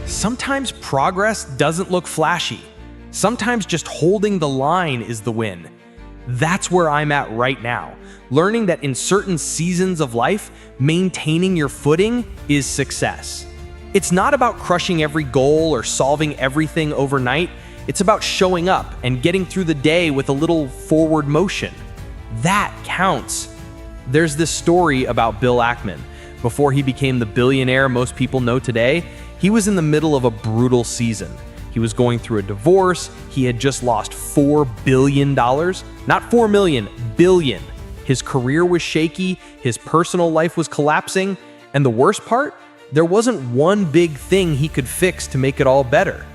Sometimes progress doesn't look flashy. Sometimes just holding the line is the win. That's where I'm at right now, learning that in certain seasons of life, maintaining your footing is success. It's not about crushing every goal or solving everything overnight. It's about showing up and getting through the day with a little forward motion. That counts. There's this story about Bill Ackman. Before he became the billionaire most people know today, he was in the middle of a brutal season. He was going through a divorce. He had just lost $4 billion. Not 4 million, billion. His career was shaky. His personal life was collapsing. And the worst part? There wasn't one big thing he could fix to make it all better.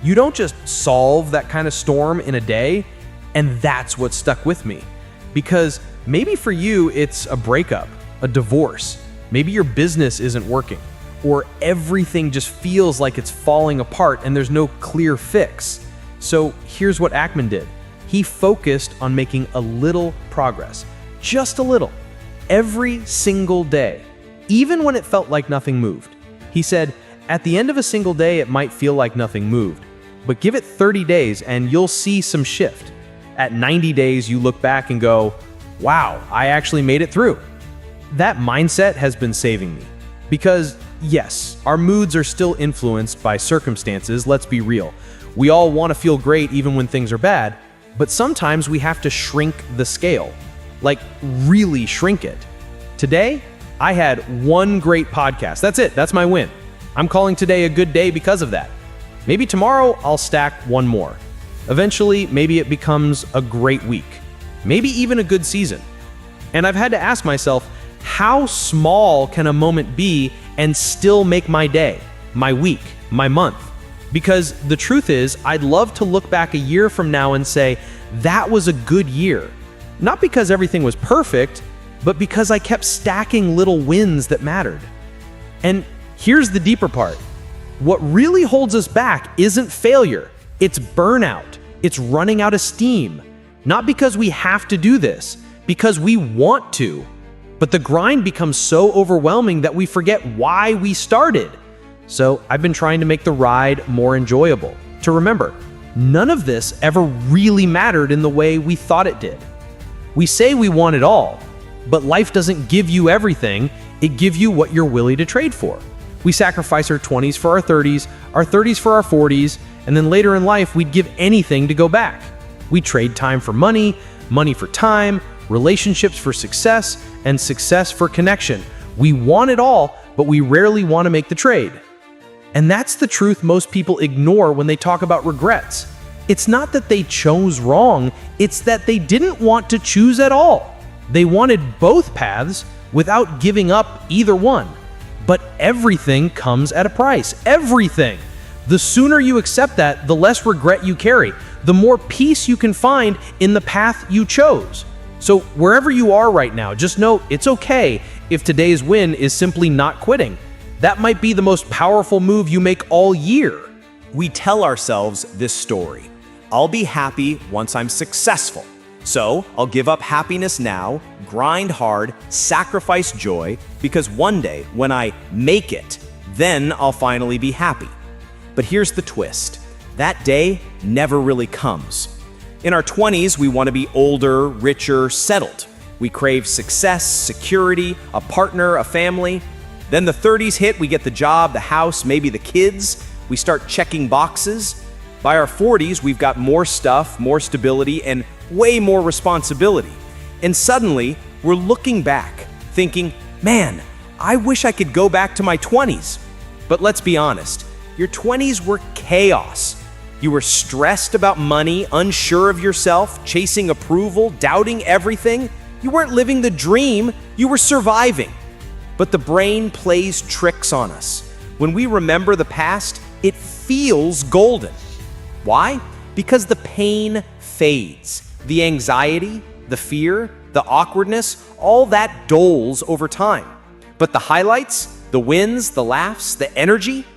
You don't just solve that kind of storm in a day. And that's what stuck with me. Because maybe for you, it's a breakup, a divorce. Maybe your business isn't working, or everything just feels like it's falling apart and there's no clear fix. So here's what Ackman did. He focused on making a little progress, just a little, every single day, even when it felt like nothing moved. He said, at the end of a single day, it might feel like nothing moved, but give it 30 days and you'll see some shift. At 90 days, you look back and go, wow, I actually made it through. That mindset has been saving me. Because yes, our moods are still influenced by circumstances, let's be real. We all want to feel great even when things are bad, but sometimes we have to shrink the scale. Like really shrink it. Today, I had one great podcast. That's it, that's my win. I'm calling today a good day because of that. Maybe tomorrow I'll stack one more. Eventually, maybe it becomes a great week. Maybe even a good season. And I've had to ask myself, how small can a moment be and still make my day, my week, my month? Because the truth is, I'd love to look back a year from now and say, that was a good year. Not because everything was perfect, but because I kept stacking little wins that mattered. And here's the deeper part. What really holds us back isn't failure, it's burnout. It's running out of steam. Not because we have to do this, because we want to. But the grind becomes so overwhelming that we forget why we started. So I've been trying to make the ride more enjoyable. To remember, none of this ever really mattered in the way we thought it did. We say we want it all, but life doesn't give you everything, it gives you what you're willing to trade for. We sacrifice our 20s for our 30s for our 40s, and then later in life, we'd give anything to go back. We trade time for money, money for time, relationships for success, and success for connection. We want it all, but we rarely want to make the trade. And that's the truth most people ignore when they talk about regrets. It's not that they chose wrong, it's that they didn't want to choose at all. They wanted both paths without giving up either one. But everything comes at a price. Everything. The sooner you accept that, the less regret you carry, the more peace you can find in the path you chose. So wherever you are right now, just know it's okay if today's win is simply not quitting. That might be the most powerful move you make all year. We tell ourselves this story. I'll be happy once I'm successful. So I'll give up happiness now, grind hard, sacrifice joy, because one day when I make it, then I'll finally be happy. But here's the twist. That day never really comes. In our 20s, we want to be older, richer, settled. We crave success, security, a partner, a family. Then the 30s hit, we get the job, the house, maybe the kids. We start checking boxes. By our 40s, we've got more stuff, more stability, and way more responsibility. And suddenly, we're looking back, thinking, man, I wish I could go back to my 20s. But let's be honest, your 20s were chaos. You were stressed about money, unsure of yourself, chasing approval, doubting everything. You weren't living the dream, you were surviving. But the brain plays tricks on us. When we remember the past, it feels golden. Why? Because the pain fades. The anxiety, the fear, the awkwardness, all that dulls over time. But the highlights, the wins, the laughs, the energy,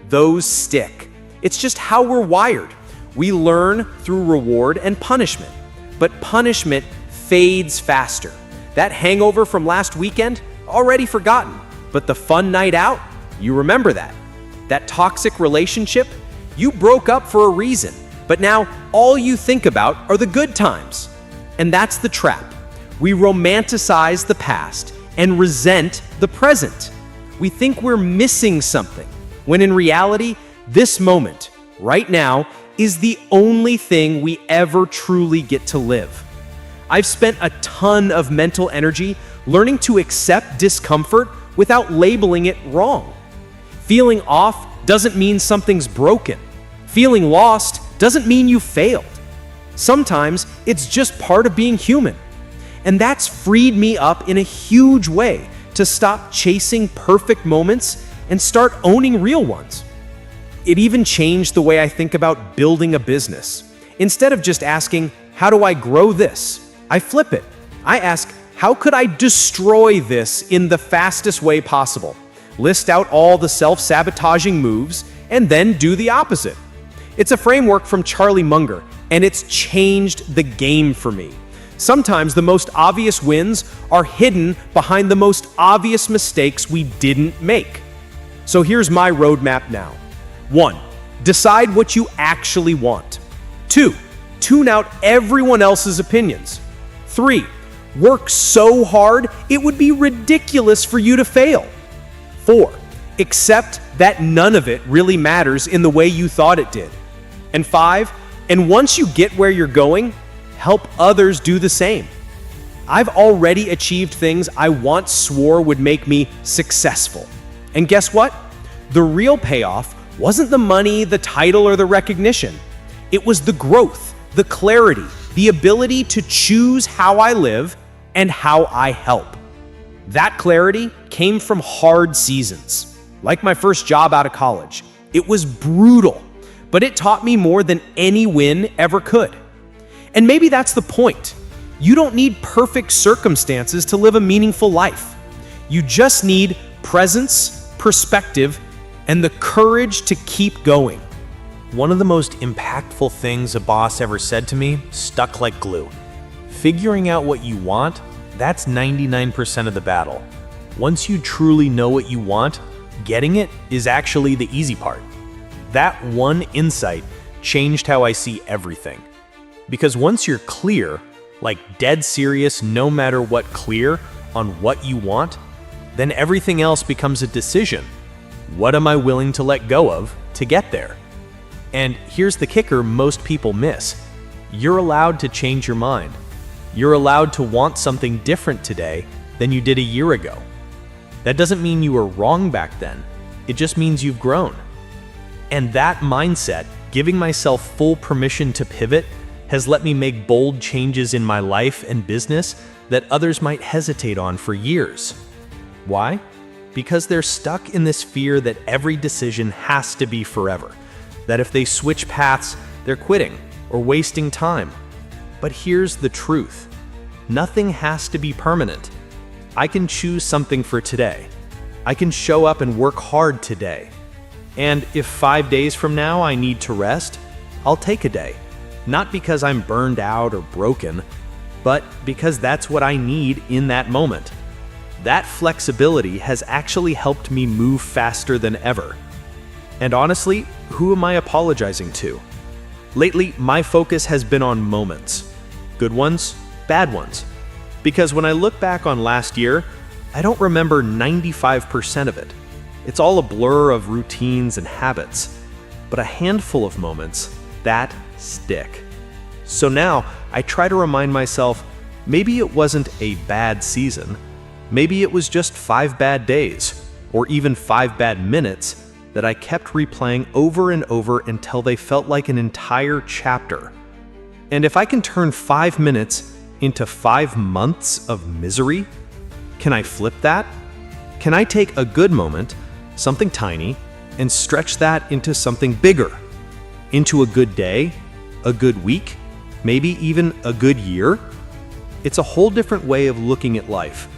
those stick. It's just how we're wired. We learn through reward and punishment. But punishment fades faster. That hangover from last weekend, already forgotten. But the fun night out, you remember that. That toxic relationship? You broke up for a reason, but now all you think about are the good times. And that's the trap. We romanticize the past and resent the present. We think we're missing something, when in reality, this moment, right now, is the only thing we ever truly get to live. I've spent a ton of mental energy learning to accept discomfort without labeling it wrong. Feeling off doesn't mean something's broken. Feeling lost doesn't mean you failed. Sometimes it's just part of being human. And that's freed me up in a huge way to stop chasing perfect moments and start owning real ones. It even changed the way I think about building a business. Instead of just asking, how do I grow this? I flip it. I ask, how could I destroy this in the fastest way possible? List out all the self-sabotaging moves and then do the opposite. It's a framework from Charlie Munger, and it's changed the game for me. Sometimes the most obvious wins are hidden behind the most obvious mistakes we didn't make. So here's my roadmap now. 1. Decide what you actually want. 2. Tune out everyone else's opinions. 3. Work so hard it would be ridiculous for you to fail. 4. Accept that none of it really matters in the way you thought it did. And 5. And once you get where you're going, help others do the same. I've already achieved things I once swore would make me successful. And guess what? The real payoff wasn't the money, the title, or the recognition. It was the growth, the clarity, the ability to choose how I live and how I help. That clarity came from hard seasons. Like my first job out of college. It was brutal, but it taught me more than any win ever could. And maybe that's the point. You don't need perfect circumstances to live a meaningful life. You just need presence, perspective, and the courage to keep going. One of the most impactful things a boss ever said to me stuck like glue. Figuring out what you want, that's 99% of the battle. Once you truly know what you want, getting it is actually the easy part. That one insight changed how I see everything. Because once you're clear, like dead serious, no matter what clear on what you want, then everything else becomes a decision. What am I willing to let go of to get there? And here's the kicker most people miss. You're allowed to change your mind. You're allowed to want something different today than you did a year ago. That doesn't mean you were wrong back then. It just means you've grown. And that mindset, giving myself full permission to pivot, has let me make bold changes in my life and business that others might hesitate on for years. Why? Because they're stuck in this fear that every decision has to be forever. That if they switch paths, they're quitting or wasting time. But here's the truth. Nothing has to be permanent. I can choose something for today. I can show up and work hard today. And if 5 days from now I need to rest, I'll take a day. Not because I'm burned out or broken, but because that's what I need in that moment. That flexibility has actually helped me move faster than ever. And honestly, who am I apologizing to? Lately, my focus has been on moments. Good ones, bad ones. Because when I look back on last year, I don't remember 95% of it. It's all a blur of routines and habits. But a handful of moments, that stick. So now, I try to remind myself, maybe it wasn't a bad season. Maybe it was just 5 bad days, or even 5 bad minutes that I kept replaying over and over until they felt like an entire chapter. And if I can turn 5 minutes into 5 months of misery, can I flip that? Can I take a good moment, something tiny, and stretch that into something bigger? Into a good day, a good week, maybe even a good year? It's a whole different way of looking at life.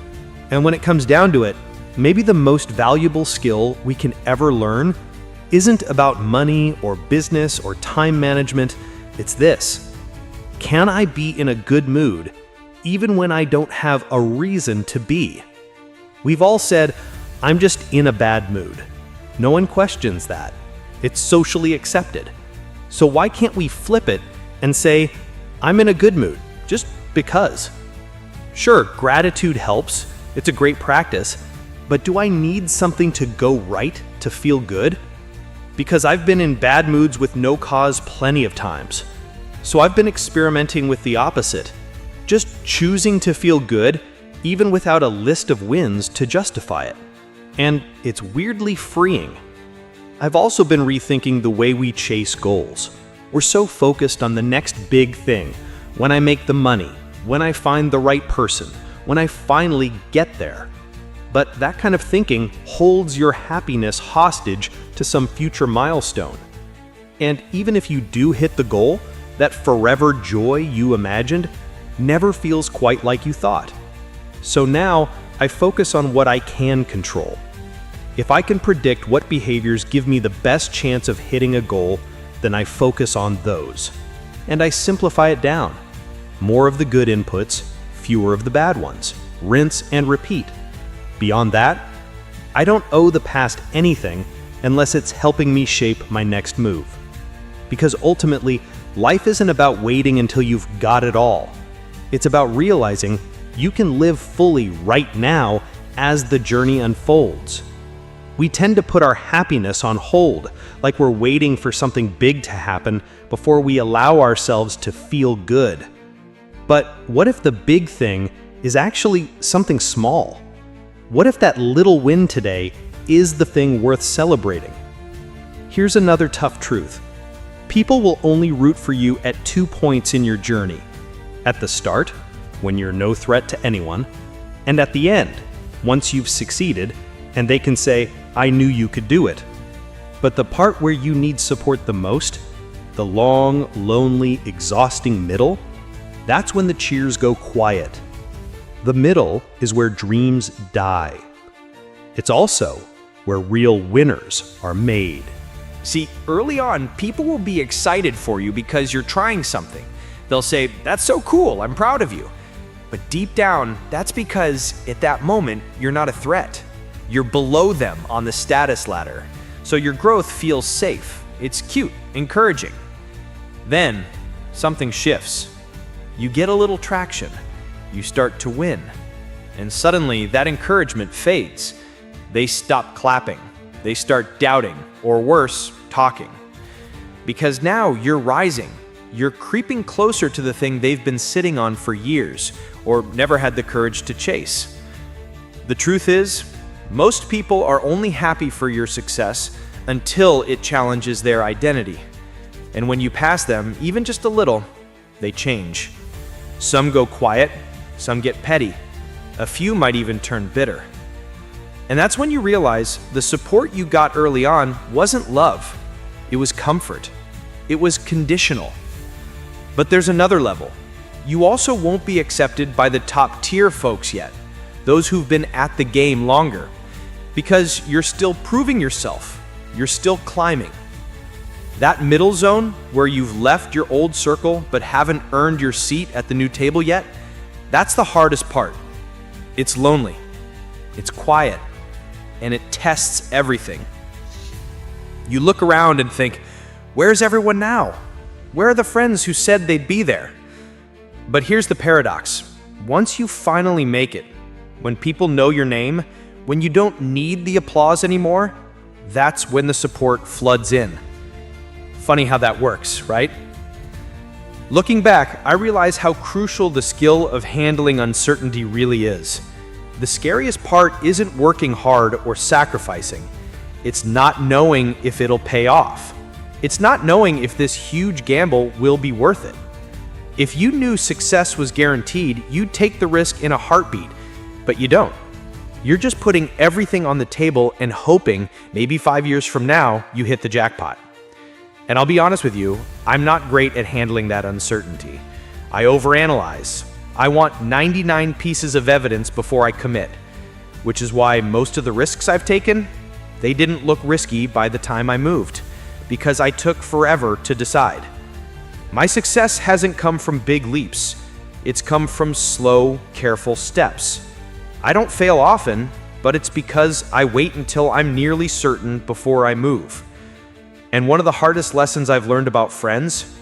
And when it comes down to it, maybe the most valuable skill we can ever learn isn't about money or business or time management. It's this. Can I be in a good mood even when I don't have a reason to be? We've all said, I'm just in a bad mood. No one questions that. It's socially accepted. So why can't we flip it and say, I'm in a good mood, just because? Sure, gratitude helps. It's a great practice. But do I need something to go right to feel good? Because I've been in bad moods with no cause plenty of times. So I've been experimenting with the opposite. Just choosing to feel good, even without a list of wins to justify it. And it's weirdly freeing. I've also been rethinking the way we chase goals. We're so focused on the next big thing. When I make the money, when I find the right person, when I finally get there. But that kind of thinking holds your happiness hostage to some future milestone. And even if you do hit the goal, that forever joy you imagined never feels quite like you thought. So now I focus on what I can control. If I can predict what behaviors give me the best chance of hitting a goal, then I focus on those. And I simplify it down. More of the good inputs, fewer of the bad ones. Rinse and repeat. Beyond that, I don't owe the past anything unless it's helping me shape my next move. Because ultimately, life isn't about waiting until you've got it all. It's about realizing you can live fully right now as the journey unfolds. We tend to put our happiness on hold, like we're waiting for something big to happen before we allow ourselves to feel good. But what if the big thing is actually something small? What if that little win today is the thing worth celebrating? Here's another tough truth. People will only root for you at 2 points in your journey. At the start, when you're no threat to anyone, and at the end, once you've succeeded, and they can say, I knew you could do it. But the part where you need support the most, the long, lonely, exhausting middle, that's when the cheers go quiet. The middle is where dreams die. It's also where real winners are made. See, early on, people will be excited for you because you're trying something. They'll say, that's so cool, I'm proud of you. But deep down, that's because at that moment, you're not a threat. You're below them on the status ladder. So your growth feels safe. It's cute, encouraging. Then, something shifts. You get a little traction. You start to win. And suddenly, that encouragement fades. They stop clapping. They start doubting, or worse, talking. Because now you're rising. You're creeping closer to the thing they've been sitting on for years, or never had the courage to chase. The truth is, most people are only happy for your success until it challenges their identity. And when you pass them, even just a little, they change. Some go quiet, some get petty. A few might even turn bitter. And that's when you realize the support you got early on wasn't love. It was comfort. It was conditional. But there's another level. You also won't be accepted by the top tier folks yet, those who've been at the game longer, because you're still proving yourself. You're still climbing. That middle zone where you've left your old circle but haven't earned your seat at the new table yet, that's the hardest part. It's lonely. It's quiet. And it tests everything. You look around and think, where's everyone now? Where are the friends who said they'd be there? But here's the paradox. Once you finally make it, when people know your name, when you don't need the applause anymore, that's when the support floods in. Funny how that works, right? Looking back, I realize how crucial the skill of handling uncertainty really is. The scariest part isn't working hard or sacrificing. It's not knowing if it'll pay off. It's not knowing if this huge gamble will be worth it. If you knew success was guaranteed, you'd take the risk in a heartbeat, but you don't. You're just putting everything on the table and hoping maybe 5 years from now you hit the jackpot. And I'll be honest with you, I'm not great at handling that uncertainty. I overanalyze. I want 99 pieces of evidence before I commit, which is why most of the risks I've taken, they didn't look risky by the time I moved, because I took forever to decide. My success hasn't come from big leaps. It's come from slow, careful steps. I don't fail often, but it's because I wait until I'm nearly certain before I move. And one of the hardest lessons I've learned about friends,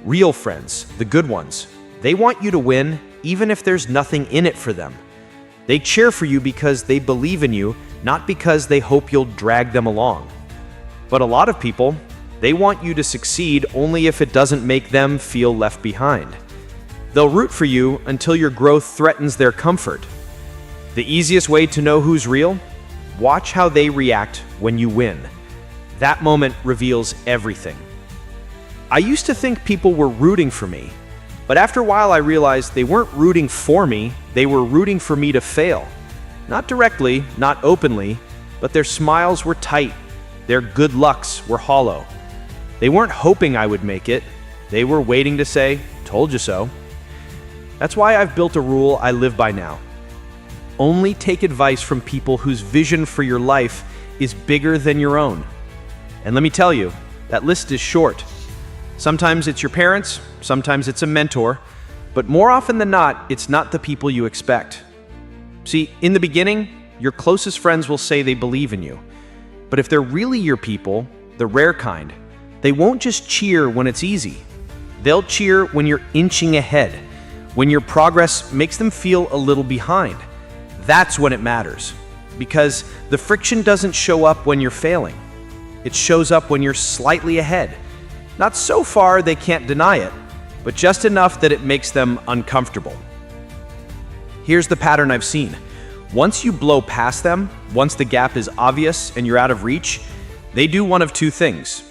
real friends, the good ones, they want you to win even if there's nothing in it for them. They cheer for you because they believe in you, not because they hope you'll drag them along. But a lot of people, they want you to succeed only if it doesn't make them feel left behind. They'll root for you until your growth threatens their comfort. The easiest way to know who's real? Watch how they react when you win. That moment reveals everything. I used to think people were rooting for me, but after a while I realized they weren't rooting for me, they were rooting for me to fail. Not directly, not openly, but their smiles were tight, their good lucks were hollow. They weren't hoping I would make it, they were waiting to say, "Told you so." That's why I've built a rule I live by now. Only take advice from people whose vision for your life is bigger than your own. And let me tell you, that list is short. Sometimes it's your parents, sometimes it's a mentor, but more often than not, it's not the people you expect. See, in the beginning, your closest friends will say they believe in you. But if they're really your people, the rare kind, they won't just cheer when it's easy. They'll cheer when you're inching ahead, when your progress makes them feel a little behind. That's when it matters, because the friction doesn't show up when you're failing. It shows up when you're slightly ahead. Not so far they can't deny it, but just enough that it makes them uncomfortable. Here's the pattern I've seen. Once you blow past them, once the gap is obvious and you're out of reach, they do one of two things.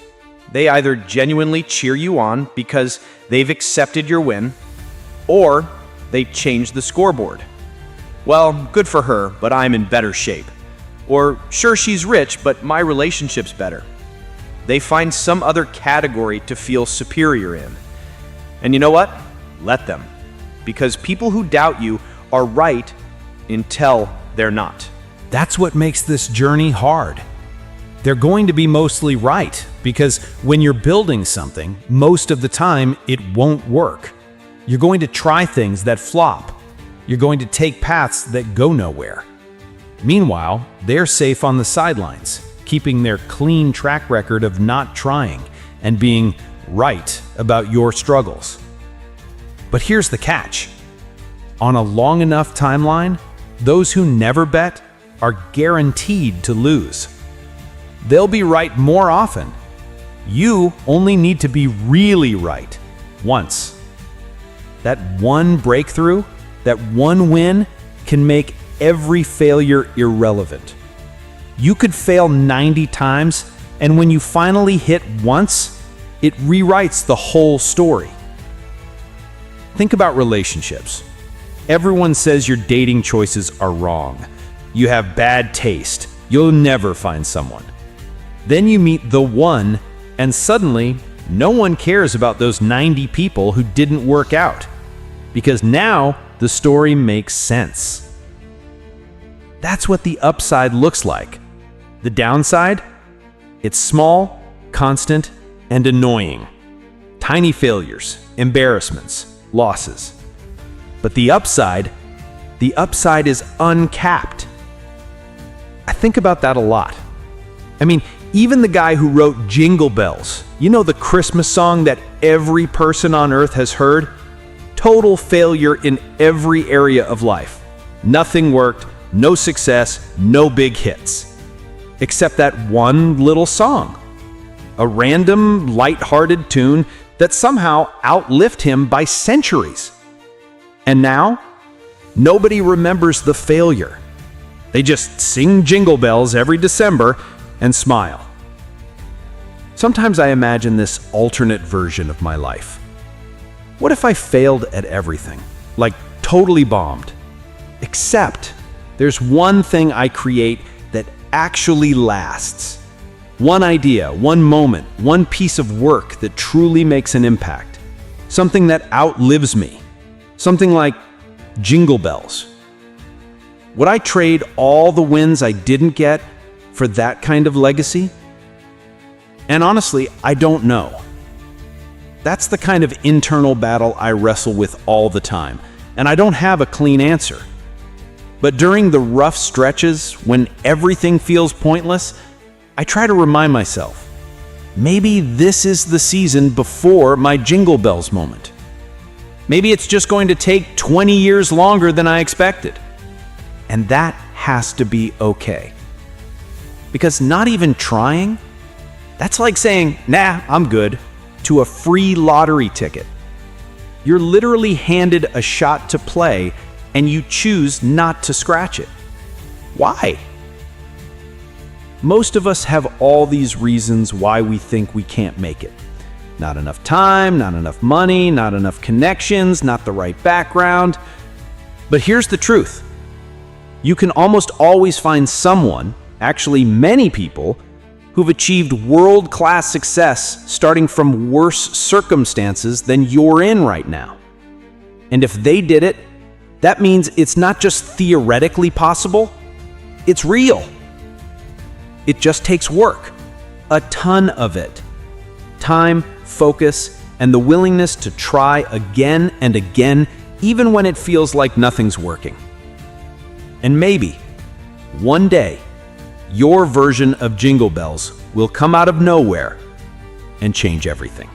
They either genuinely cheer you on because they've accepted your win, or they change the scoreboard. Well, good for her, but I'm in better shape. Or, sure, she's rich, but my relationship's better. They find some other category to feel superior in. And you know what? Let them. Because people who doubt you are right until they're not. That's what makes this journey hard. They're going to be mostly right, because when you're building something, most of the time it won't work. You're going to try things that flop. You're going to take paths that go nowhere. Meanwhile, they're safe on the sidelines, keeping their clean track record of not trying and being right about your struggles. But here's the catch. On a long enough timeline, those who never bet are guaranteed to lose. They'll be right more often. You only need to be really right once. That one breakthrough, that one win can make every failure irrelevant. You could fail 90 times, and when you finally hit once, it rewrites the whole story. Think about relationships. Everyone says your dating choices are wrong. You have bad taste. You'll never find someone. Then you meet the one, and suddenly, no one cares about those 90 people who didn't work out. Because now, the story makes sense. That's what the upside looks like. The downside? It's small, constant, and annoying. Tiny failures, embarrassments, losses. But the upside is uncapped. I think about that a lot. I mean, even the guy who wrote Jingle Bells, you know, the Christmas song that every person on earth has heard? Total failure in every area of life. Nothing worked, no success, no big hits. Except that one little song. A random, light-hearted tune that somehow outlived him by centuries. And now, nobody remembers the failure. They just sing Jingle Bells every December and smile. Sometimes I imagine this alternate version of my life. What if I failed at everything? Like totally bombed. Except there's one thing I create that actually lasts. One idea, one moment, one piece of work that truly makes an impact. Something that outlives me. Something like Jingle Bells. Would I trade all the wins I didn't get for that kind of legacy? And honestly, I don't know. That's the kind of internal battle I wrestle with all the time, and I don't have a clean answer. But during the rough stretches, when everything feels pointless, I try to remind myself, maybe this is the season before my Jingle Bells moment. Maybe it's just going to take 20 years longer than I expected. And that has to be okay. Because not even trying, that's like saying, nah, I'm good, to a free lottery ticket. You're literally handed a shot to play, and you choose not to scratch it. Why? Most of us have all these reasons why we think we can't make it. Not enough time, not enough money, not enough connections, not the right background. But here's the truth. You can almost always find someone, actually many people, who've achieved world-class success starting from worse circumstances than you're in right now. And if they did it, that means it's not just theoretically possible, it's real. It just takes work, a ton of it. Time, focus, and the willingness to try again and again, even when it feels like nothing's working. And maybe, one day, your version of Jingle Bells will come out of nowhere and change everything.